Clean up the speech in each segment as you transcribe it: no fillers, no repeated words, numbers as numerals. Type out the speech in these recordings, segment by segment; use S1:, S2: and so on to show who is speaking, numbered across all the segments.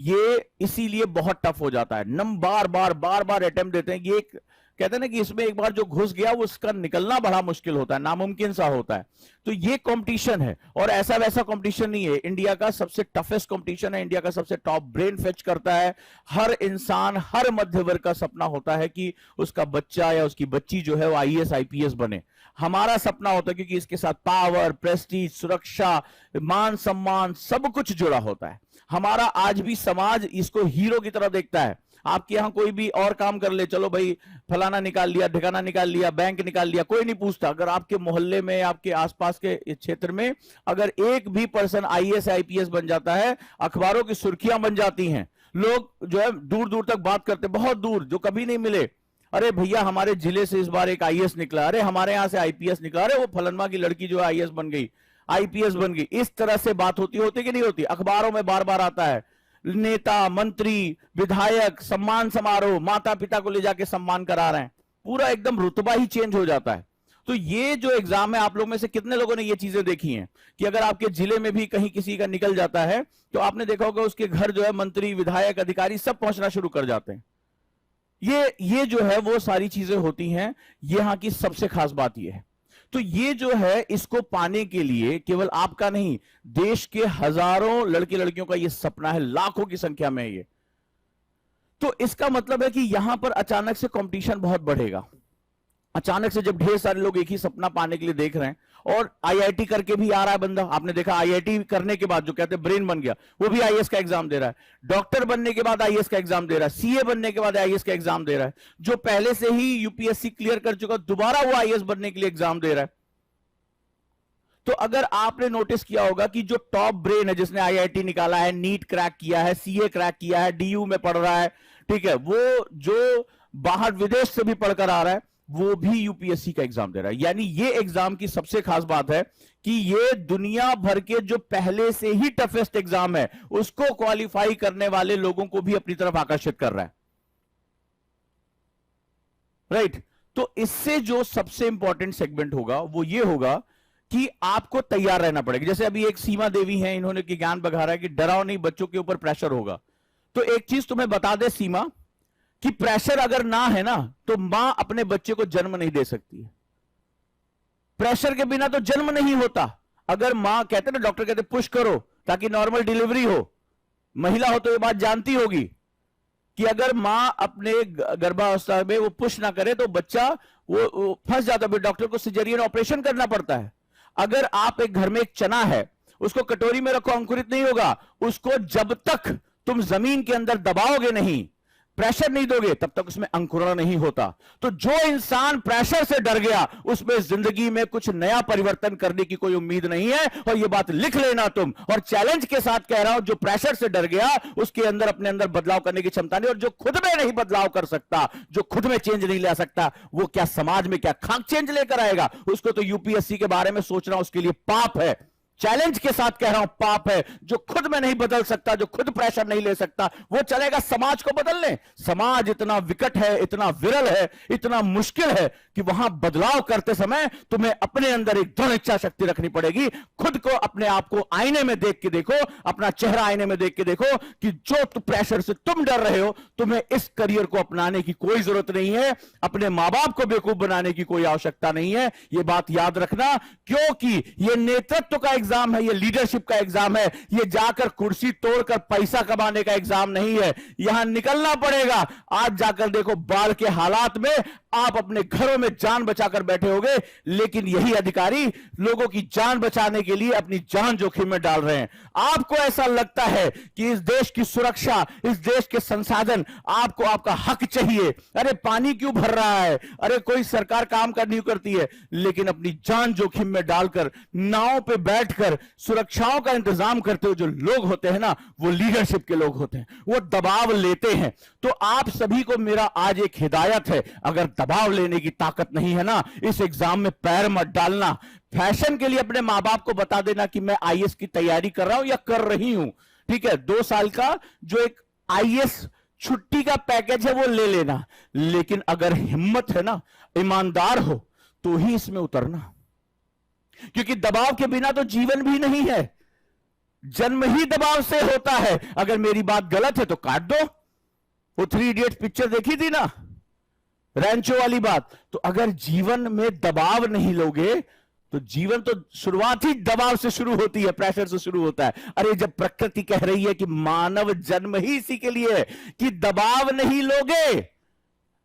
S1: ये इसीलिए बहुत टफ हो जाता है। नम बार बार बार बार अटेम्प्ट देते हैं। ये कहते हैं ना कि इसमें एक बार जो घुस गया वो उसका निकलना बड़ा मुश्किल होता है, नामुमकिन सा होता है। तो ये कंपटीशन है, और ऐसा वैसा कंपटीशन नहीं है। इंडिया का सबसे टफेस्ट कंपटीशन है, इंडिया का सबसे टॉप ब्रेन फेच करता है। हर इंसान, हर मध्य वर्ग का सपना होता है कि उसका बच्चा या उसकी बच्ची जो है वो आईएएस आईपीएस बने। हमारा सपना होता है, क्योंकि इसके साथ पावर, प्रेस्टीज, सुरक्षा, मान सम्मान सब कुछ जुड़ा होता है। हमारा आज भी समाज इसको हीरो की तरह देखता है। आपके यहां कोई भी और काम कर ले, चलो भाई फलाना निकाल लिया, ठिकाना निकाल लिया, बैंक निकाल लिया, कोई नहीं पूछता। अगर आपके मोहल्ले में, आपके आसपास के क्षेत्र में अगर एक भी पर्सन आईएएस आईपीएस बन जाता है, अखबारों की सुर्खियां बन जाती हैं। लोग जो है दूर दूर तक बात करते, बहुत दूर, जो कभी नहीं मिले, अरे भैया हमारे जिले से इस बार एक आईएएस निकला, अरे हमारे यहां से आईपीएस निकला, अरे वो फलनमा की लड़की जो आईएएस बन गई, आईपीएस बन गई। इस तरह से बात होती होती कि नहीं होती? अखबारों में बार बार आता है। नेता, मंत्री, विधायक, सम्मान समारोह, माता पिता को ले जाके सम्मान करा रहे हैं, पूरा एकदम रुतबा ही चेंज हो जाता है। तो ये जो एग्जाम है, आप लोग में से कितने लोगों ने ये चीजें देखी हैं कि अगर आपके जिले में भी कहीं किसी का निकल जाता है तो आपने देखा होगा उसके घर जो है मंत्री, विधायक, अधिकारी सब पहुंचना शुरू कर जाते हैं। ये जो है वो सारी चीजें होती हैं। यहां की सबसे खास बात ये है। तो ये जो है, इसको पाने के लिए केवल आपका नहीं, देश के हजारों लड़के लड़कियों का ये सपना है, लाखों की संख्या में है ये। तो इसका मतलब है कि यहां पर अचानक से कंपटीशन बहुत बढ़ेगा। अचानक से जब ढेर सारे लोग एक ही सपना पाने के लिए देख रहे हैं, और आईआईटी करके भी आ रहा है बंदा, आपने देखा आईआईटी करने के बाद जो कहते हैं ब्रेन बन गया, वो भी आईएएस का एग्जाम दे रहा है। डॉक्टर बनने के बाद आईएएस का एग्जाम दे रहा है, सीए बनने के बाद आईएएस का एग्जाम दे रहा है। जो पहले से ही यूपीएससी क्लियर कर चुका, दोबारा वो आईएएस बनने के लिए एग्जाम दे रहा है। तो अगर आपने नोटिस किया होगा कि जो टॉप ब्रेन है, जिसने आईआईटी निकाला है, नीट क्रैक किया है, सीए क्रैक किया है, डीयू में पढ़ रहा है, ठीक है, वो जो बाहर विदेश से भी पढ़कर आ रहा है, वो भी यूपीएससी का एग्जाम दे रहा है। यानी ये एग्जाम की सबसे खास बात है कि ये दुनिया भर के जो पहले से ही टफेस्ट एग्जाम है, उसको क्वालिफाई करने वाले लोगों को भी अपनी तरफ आकर्षित कर रहा है। राइट? तो इससे जो सबसे इंपॉर्टेंट सेगमेंट होगा वो ये होगा कि आपको तैयार रहना पड़ेगा। जैसे अभी एक सीमा देवी है, इन्होंने की ज्ञान बघारा है कि डराओ नहीं, बच्चों के ऊपर प्रेशर होगा। तो एक चीज तुम्हें बता दे सीमा, कि प्रेशर अगर ना है ना, तो मां अपने बच्चे को जन्म नहीं दे सकती है। प्रेशर के बिना तो जन्म नहीं होता। अगर मां, कहते ना डॉक्टर कहते पुश करो ताकि नॉर्मल डिलीवरी हो, महिला हो तो ये बात जानती होगी कि अगर मां अपने गर्भावस्था में वो पुश ना करे तो बच्चा वो फंस जाता है, डॉक्टर को सिजेरियन ऑपरेशन करना पड़ता है। अगर आप एक घर में एक चना है, उसको कटोरी में रखो, अंकुरित नहीं होगा। उसको जब तक तुम जमीन के अंदर दबाओगे नहीं, प्रेशर नहीं दोगे, तब तक उसमें अंकुरण नहीं होता। तो जो इंसान प्रेशर से डर गया, उसमें जिंदगी में कुछ नया परिवर्तन करने की कोई उम्मीद नहीं है। और यह बात लिख लेना तुम, और चैलेंज के साथ कह रहा हूं, जो प्रेशर से डर गया, उसके अंदर अपने अंदर बदलाव करने की क्षमता नहीं। और जो खुद में नहीं बदलाव कर सकता, जो खुद में चेंज नहीं ला सकता, वो क्या समाज में क्या खाक चेंज लेकर आएगा? उसको तो यूपीएससी के बारे में सोचना उसके लिए पाप है। चैलेंज के साथ कह रहा हूं, पाप है। जो खुद में नहीं बदल सकता, जो खुद प्रेशर नहीं ले सकता, वो चलेगा समाज को बदलने? समाज इतना विकट है, इतना विरल है, इतना मुश्किल है कि वहां बदलाव करते समय तुम्हें अपने अंदर एक दृढ़ इच्छा शक्ति रखनी पड़ेगी। खुद को, अपने आप को आईने में देख के देखो, अपना चेहरा आईने में देख के देखो कि जो प्रेशर से तुम डर रहे हो, तुम्हें इस करियर को अपनाने की कोई जरूरत नहीं है। अपने मां बाप को बेवकूफ बनाने की कोई आवश्यकता नहीं है। यह बात याद रखना, क्योंकि यह नेतृत्व का एग्जाम है, ये लीडरशिप का एग्जाम है। ये जाकर कुर्सी तोड़कर पैसा कमाने का एग्जाम नहीं है। यहां निकलना पड़ेगा। आज जाकर देखो, बाढ़ के हालात में आप अपने घरों में जान बचाकर बैठे होंगे, लेकिन यही अधिकारी लोगों की जान बचाने के लिए अपनी जान जोखिम में डाल रहे हैं। आपको ऐसा लगता है कि इस देश की सुरक्षा, इस देश के संसाधन आपको, आपका हक चाहिए। अरे पानी क्यों भर रहा है, अरे कोई सरकार काम कर नहीं करती है, लेकिन अपनी जान जोखिम में डालकर नाव पे बैठकर सुरक्षाओं का इंतजाम करते हुए जो लोग होते हैं ना, वो लीडरशिप के लोग होते हैं, वो दबाव लेते हैं। तो आप सभी को मेरा आज एक हिदायत है, अगर दबाव लेने की ताकत नहीं है ना, इस एग्जाम में पैर मत डालना। फैशन के लिए अपने मां बाप को बता देना कि मैं आईएएस की तैयारी कर रहा हूं या कर रही हूं, ठीक है। 2 साल का जो एक आईएएस छुट्टी का पैकेज है वो ले लेना, लेकिन अगर हिम्मत है ना, ईमानदार हो, तो ही इसमें उतरना, क्योंकि दबाव के बिना तो जीवन भी नहीं है। जन्म ही दबाव से होता है। अगर मेरी बात गलत है तो काट दो। वो 3 इडियट्स पिक्चर देखी थी ना, रैंचो वाली बात। तो अगर जीवन में दबाव नहीं लोगे तो जीवन तो शुरुआत ही दबाव से शुरू होती है, प्रेशर से शुरू होता है। अरे जब प्रकृति कह रही है कि मानव जन्म ही इसी के लिए है कि दबाव नहीं लोगे,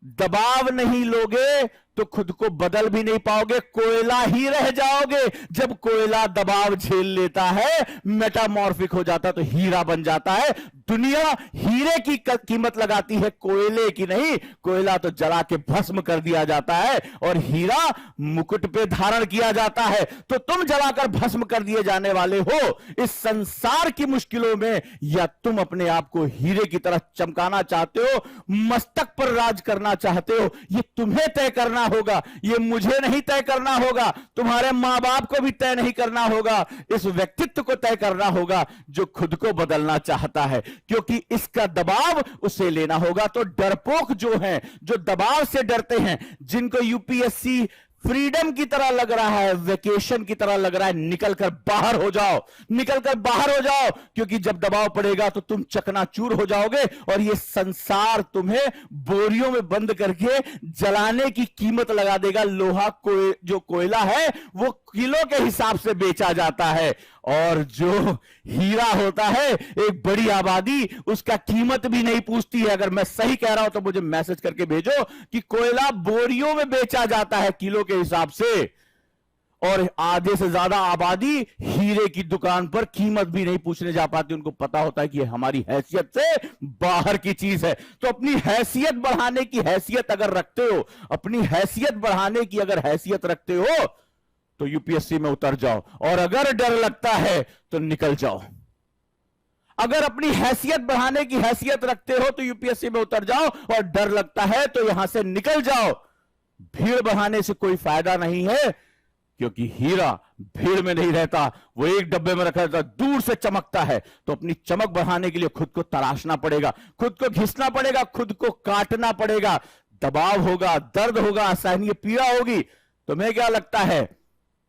S1: दबाव नहीं लोगे तो खुद को बदल भी नहीं पाओगे, कोयला ही रह जाओगे। जब कोयला दबाव झेल लेता है, मेटामॉर्फिक हो जाता है, तो हीरा बन जाता है। दुनिया हीरे की कीमत लगाती है, कोयले की नहीं। कोयला तो जला के भस्म कर दिया जाता है और हीरा मुकुट पे धारण किया जाता है। तो तुम जलाकर भस्म कर दिए जाने वाले हो इस संसार की मुश्किलों में, या तुम अपने आप को हीरे की तरह चमकाना चाहते हो, मस्तक पर राज करना चाहते हो। ये तुम्हें तय करना होगा, ये मुझे नहीं तय करना होगा, तुम्हारे मां बाप को भी तय नहीं करना होगा। इस व्यक्तित्व को तय करना होगा जो खुद को बदलना चाहता है, क्योंकि इसका दबाव उसे लेना होगा। तो डरपोक जो हैं, जो दबाव से डरते हैं, जिनको यूपीएससी फ्रीडम की तरह लग रहा है, वेकेशन की तरह लग रहा है, निकलकर बाहर हो जाओ, निकलकर बाहर हो जाओ, क्योंकि जब दबाव पड़ेगा तो तुम चकनाचूर हो जाओगे और ये संसार तुम्हें बोरियों में बंद करके जलाने की कीमत लगा देगा। लोहा जो कोयला है वो किलो के हिसाब से बेचा जाता है, और जो हीरा होता है एक बड़ी आबादी उसका कीमत भी नहीं पूछती है। अगर मैं सही कह रहा हूं तो मुझे मैसेज करके भेजो कि कोयला बोरियों में बेचा जाता है किलो के हिसाब से, और आधे से ज्यादा आबादी हीरे की दुकान पर कीमत भी नहीं पूछने जा पाती। उनको पता होता है कि ये हमारी हैसियत से बाहर की चीज है। तो अपनी हैसियत बढ़ाने की हैसियत अगर रखते हो, अपनी हैसियत बढ़ाने की अगर हैसियत रखते हो तो यूपीएससी में उतर जाओ, और अगर डर लगता है तो निकल जाओ। अगर अपनी हैसियत बढ़ाने की हैसियत रखते हो तो यूपीएससी में उतर जाओ, और डर लगता है तो यहां से निकल जाओ। भीड़ बढ़ाने से कोई फायदा नहीं है, क्योंकि हीरा भीड़ में नहीं रहता, वो एक डब्बे में रखा रहता, दूर से चमकता है। तो अपनी चमक बढ़ाने के लिए खुद को तराशना पड़ेगा, खुद को घिसना पड़ेगा, खुद को काटना पड़ेगा। दबाव होगा, दर्द होगा, असहनीय पीड़ा होगी। तुम्हें क्या लगता है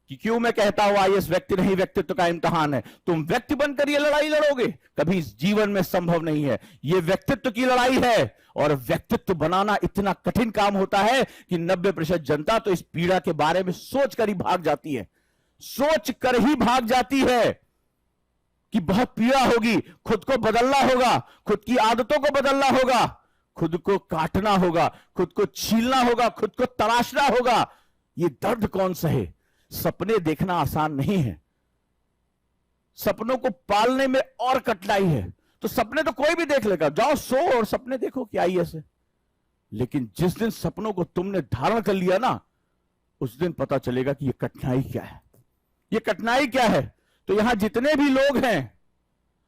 S1: कि क्यों मैं कहता हूं आईएएस व्यक्ति नहीं, व्यक्तित्व का इम्तिहान है? तुम व्यक्ति बनकर ये लड़ाई लड़ोगे, कभी इस जीवन में संभव नहीं है। ये व्यक्तित्व की लड़ाई है, और व्यक्तित्व बनाना इतना कठिन काम होता है कि 90% जनता तो इस पीड़ा के बारे में सोचकर ही भाग जाती है, सोचकर ही भाग जाती है कि बहुत पीड़ा होगी, खुद को बदलना होगा, खुद की आदतों को बदलना होगा, खुद को काटना होगा, खुद को छीलना होगा, खुद को तराशना होगा। ये दर्द कौन सहे? सपने देखना आसान नहीं है, सपनों को पालने में और कठिनाई है। तो सपने तो कोई भी देख लेगा, जाओ सो और सपने देखो क्या ही ऐसे। लेकिन जिस दिन सपनों को तुमने धारण कर लिया ना, उस दिन पता चलेगा कि ये कठिनाई क्या है, ये कठिनाई क्या है। तो यहां जितने भी लोग हैं,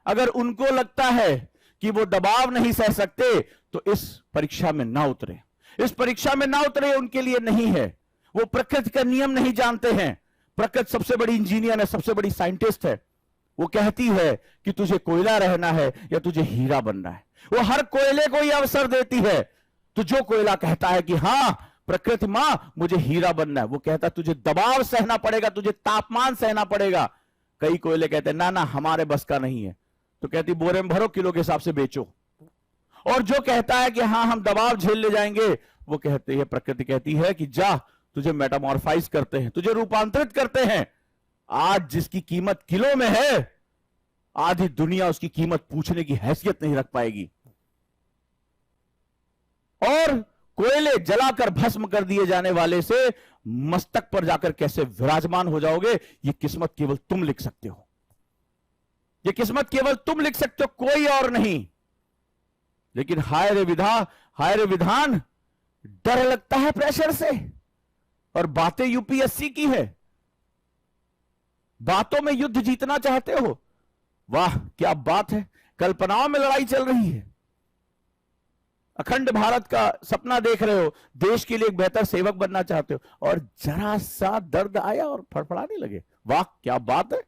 S1: अगर उनको लगता है कि वो दबाव नहीं सह सकते तो इस परीक्षा में ना उतरे, इस परीक्षा में ना उतरे, उनके लिए नहीं है। वो प्रकृति का नियम नहीं जानते हैं। प्रकृति सबसे बड़ी इंजीनियर है, सबसे बड़ी साइंटिस्ट है। वो कहती है कि तुझे कोयला रहना है या तुझे हीरा बनना है। वो हर कोयले को यह अवसर देती है। तो जो कोयला कहता है कि हां प्रकृति मां मुझे हीरा बनना है, वो कहता तुझे दबाव सहना पड़ेगा, तुझे तापमान सहना पड़ेगा। कई कोयले कहते हैं ना ना हमारे बस का नहीं है, तो कहती बोरे में भरो, किलो के हिसाब से बेचो। और जो कहता है कि हां हम दबाव झेल ले जाएंगे, वो कहते हैं, प्रकृति कहती है कि जा तुझे मेटामॉर्फाइज करते हैं, तुझे रूपांतरित करते हैं। आज जिसकी कीमत किलो में है, आधी दुनिया उसकी कीमत पूछने की हैसियत नहीं रख पाएगी। और कोयले जलाकर भस्म कर दिए जाने वाले से मस्तक पर जाकर कैसे विराजमान हो जाओगे, यह किस्मत केवल तुम लिख सकते हो। यह किस्मत केवल तुम लिख सकते हो, कोई और नहीं। लेकिन हाय रे विधा, हाय रे विधान, डर लगता है प्रेशर से। और बातें यूपीएससी की है, बातों में युद्ध जीतना चाहते हो। वाह क्या बात है, कल्पनाओं में लड़ाई चल रही है। अखंड भारत का सपना देख रहे हो, देश के लिए एक बेहतर सेवक बनना चाहते हो, और जरा सा दर्द आया और फड़फड़ाने लगे। वाह क्या बात है।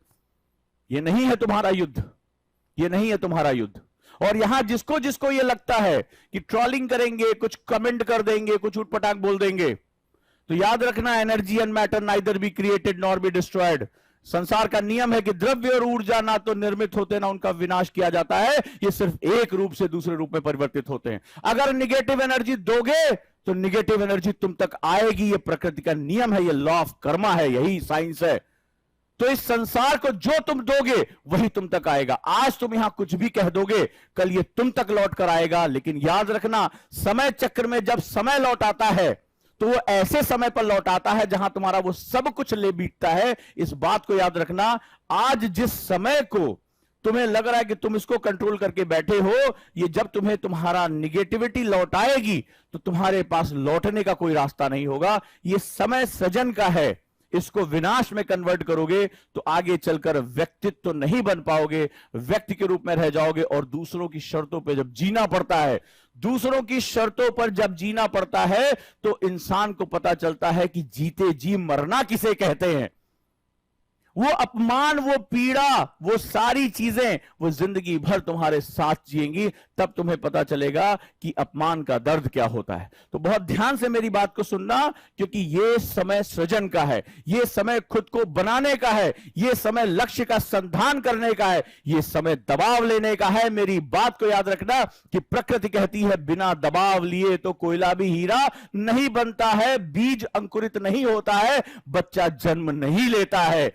S1: ये नहीं है तुम्हारा युद्ध, ये नहीं है तुम्हारा युद्ध। और यहां जिसको जिसको ये लगता है कि ट्रोलिंग करेंगे, कुछ कमेंट कर देंगे, कुछ उटपटांग बोल देंगे, तो याद रखना energy and matter neither be created nor be destroyed. संसार का नियम है कि द्रव्य और ऊर्जा ना तो निर्मित होते ना उनका विनाश किया जाता है, ये सिर्फ एक रूप से दूसरे रूप में परिवर्तित होते हैं। अगर निगेटिव एनर्जी दोगे तो निगेटिव एनर्जी तुम तक आएगी, ये प्रकृति का नियम है, ये लॉ ऑफ कर्मा है, यही साइंस है। तो इस संसार को जो तुम दोगे वही तुम तक आएगा। आज तुम यहां कुछ भी कह दोगे, कल ये तुम तक लौट कर आएगा। लेकिन याद रखना, समय चक्र में जब समय लौट आता है तो वो ऐसे समय पर लौट आता है जहां तुम्हारा वो सब कुछ ले बीतता है। इस बात को याद रखना, आज जिस समय को तुम्हें लग रहा है कि तुम इसको कंट्रोल करके बैठे हो, ये जब तुम्हें तुम्हारा निगेटिविटी लौट आएगी तो तुम्हारे पास लौटने का कोई रास्ता नहीं होगा। ये समय सृजन का है, इसको विनाश में कन्वर्ट करोगे तो आगे चलकर व्यक्तित्व तो नहीं बन पाओगे, व्यक्ति के रूप में रह जाओगे। और दूसरों की शर्तों पे जब जीना पड़ता है, दूसरों की शर्तों पर जब जीना पड़ता है तो इंसान को पता चलता है कि जीते जी मरना किसे कहते हैं। वो अपमान, वो पीड़ा, वो सारी चीजें वो जिंदगी भर तुम्हारे साथ जिएंगी, तब तुम्हें पता चलेगा कि अपमान का दर्द क्या होता है। तो बहुत ध्यान से मेरी बात को सुनना, क्योंकि ये समय सृजन का है, ये समय खुद को बनाने का है, ये समय लक्ष्य का संधान करने का है, ये समय दबाव लेने का है। मेरी बात को याद रखना कि प्रकृति कहती है बिना दबाव लिए तो कोयला भी हीरा नहीं बनता है, बीज अंकुरित नहीं होता है, बच्चा जन्म नहीं लेता है।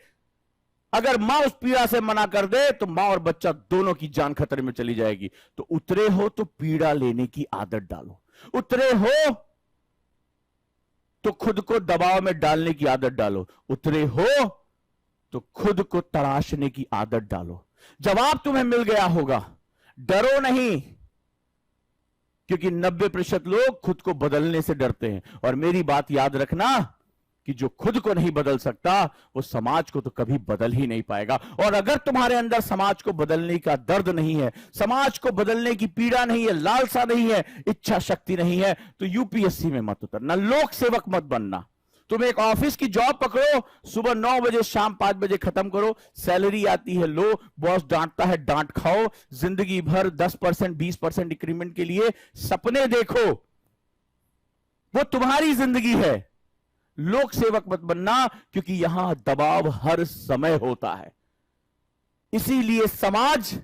S1: अगर मां उस पीड़ा से मना कर दे तो मां और बच्चा दोनों की जान खतरे में चली जाएगी। तो उतरे हो तो पीड़ा लेने की आदत डालो, उतरे हो तो खुद को दबाव में डालने की आदत डालो, उतरे हो तो खुद को तराशने की आदत डालो। जवाब तुम्हें मिल गया होगा, डरो नहीं, क्योंकि 90% लोग खुद को बदलने से डरते हैं। और मेरी बात याद रखना कि जो खुद को नहीं बदल सकता वो समाज को तो कभी बदल ही नहीं पाएगा। और अगर तुम्हारे अंदर समाज को बदलने का दर्द नहीं है, समाज को बदलने की पीड़ा नहीं है, लालसा नहीं है, इच्छा शक्ति नहीं है, तो यूपीएससी में मत उतरना, लोक सेवक मत बनना। तुम एक ऑफिस की जॉब पकड़ो, सुबह 9 बजे शाम 5 बजे खत्म करो, सैलरी आती है लो, बॉस डांटता है डांट खाओ, जिंदगी भर 10% 20% इंक्रीमेंट के लिए सपने देखो, वो तुम्हारी जिंदगी है। लोक सेवक मत बनना, क्योंकि यहां दबाव हर समय होता है। इसीलिए समाज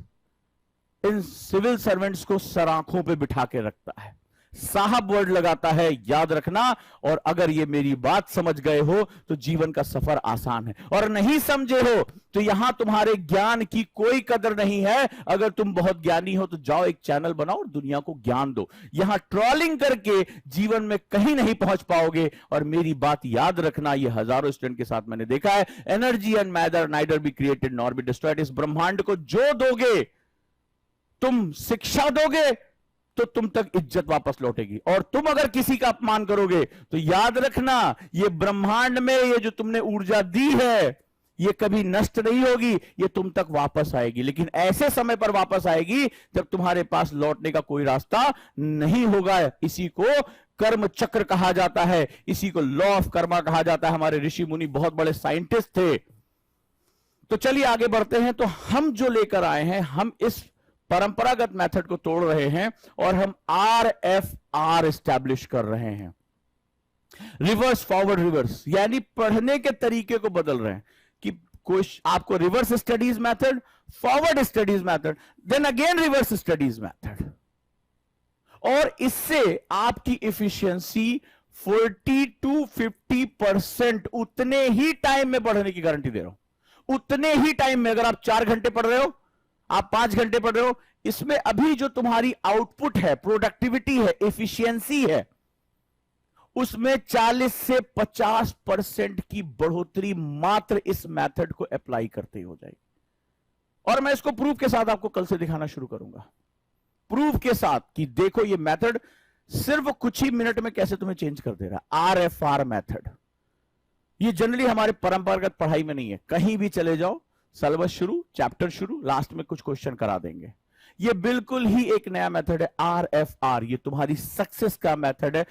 S1: इन सिविल सर्वेंट्स को सराखों पे बिठा के रखता है, साहब वर्ड लगाता है, याद रखना। और अगर ये मेरी बात समझ गए हो तो जीवन का सफर आसान है, और नहीं समझे हो तो यहां तुम्हारे ज्ञान की कोई कदर नहीं है। अगर तुम बहुत ज्ञानी हो तो जाओ एक चैनल बनाओ और दुनिया को ज्ञान दो। यहां ट्रोलिंग करके जीवन में कहीं नहीं पहुंच पाओगे। और मेरी बात याद रखना, ये हजारों स्टूडेंट के साथ मैंने देखा है, energy and matter neither be created nor be destroyed. इस ब्रह्मांड को जो दोगे, तुम शिक्षा दोगे तो तुम तक इज्जत वापस लौटेगी। और तुम अगर किसी का अपमान करोगे तो याद रखना, ये ब्रह्मांड में ये जो तुमने ऊर्जा दी है ये कभी नष्ट नहीं होगी, ये तुम तक वापस आएगी। लेकिन ऐसे समय पर वापस आएगी जब तुम्हारे पास लौटने का कोई रास्ता नहीं होगा। इसी को कर्म चक्र कहा जाता है, इसी को लॉ ऑफ कर्मा कहा जाता है। हमारे ऋषि मुनि बहुत बड़े साइंटिस्ट थे। तो चलिए आगे बढ़ते हैं। तो हम जो लेकर आए हैं, हम इस परंपरागत मेथड को तोड़ रहे हैं और हम RFR एस्टैब्लिश कर रहे हैं, रिवर्स फॉरवर्ड रिवर्स, यानी पढ़ने के तरीके को बदल रहे हैं कि कोई आपको reverse studies method, forward studies method, then again reverse studies method. और इससे आपकी एफिशिएंसी 40 to 50% उतने ही टाइम में बढ़ने की गारंटी दे रहा हूं। उतने ही टाइम में, अगर आप 4 घंटे पढ़ रहे हो, आप 5 घंटे पढ़ रहे हो, इसमें अभी जो तुम्हारी आउटपुट है, प्रोडक्टिविटी है, एफिशिएंसी है, उसमें 40 से 50% की बढ़ोतरी मात्र इस मेथड को अप्लाई करते ही हो जाएगी। और मैं इसको प्रूफ के साथ आपको कल से दिखाना शुरू करूंगा, प्रूफ के साथ कि देखो ये मेथड सिर्फ कुछ ही मिनट में कैसे तुम्हें चेंज कर दे रहा है। RFR मेथड, ये जनरली हमारे परंपरागत पढ़ाई में नहीं है। कहीं भी चले जाओ, सिलेबस शुरू, चैप्टर शुरू, लास्ट में कुछ क्वेश्चन करा देंगे। ये बिल्कुल ही एक नया मेथड है RFR, ये तुम्हारी सक्सेस का मेथड है।